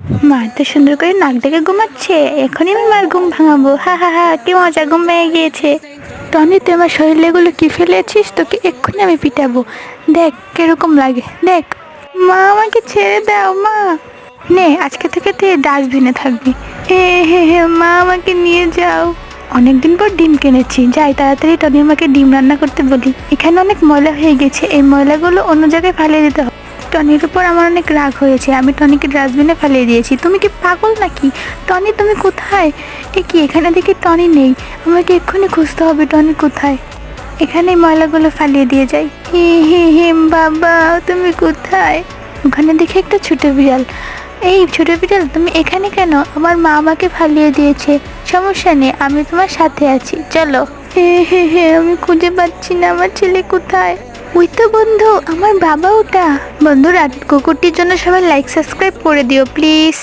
মা তো সুন্দর করে নাক ডেকে ঘুমাচ্ছে, এখনই আমি মার ঘুম ভাঙাবো। হা হা হা, কি মজা, ঘুম ভেঙে গিয়েছে। টনি, তুই আমার শরীরে এগুলো কি ফেলেছিস? তোকে এক্ষুনি আমি পিটাবো। দেখ কিরকম লাগে, দেখ। মা, আমাকে ছেড়ে দাও মা। নে, আজকে থেকে তুই ডাস্টবিনে থাকবি। হে হে হে, মা আমাকে নিয়ে যাও। অনেকদিন পর ডিম কিনেছি, যাই তাড়াতাড়ি টনি আমাকে ডিম রান্না করতে বলি। এখানে অনেক ময়লা হয়ে গেছে, এই ময়লাগুলো অন্য জায়গায় ফেলে দিতে হবে। টনির উপর আমার অনেক রাগ হয়েছে, আমি টনিকে ডাস্টবিনে ফেলিয়ে দিয়েছি। তুমি কি পাগল নাকি? টনি, তুমি কোথায়? এ কি, এখানে দেখি টনি নেই। আমাকে এক্ষুনি খুঁজতে হবে টনি কোথায়। এখানে ময়লাগুলো ফালিয়ে দিয়ে যাই। হে হে হে, বাবা তুমি কোথায়? ওখানে দেখি একটা ছোট বিড়াল। এই ছোট বিড়াল, তুমি এখানে কেন? আমার মা আমাকে ফালিয়ে দিয়েছে। সমস্যা নেই, আমি তোমার সাথে আছি, চলো। হে হে হে, আমি খুঁজে পাচ্ছি না আমার ছেলে কোথায়। ওই তো বন্ধু, আমার বাবা ওটা। বন্ধুরা, কুকুরটির জন্য সবাই লাইক সাবস্ক্রাইব করে দিও প্লিজ।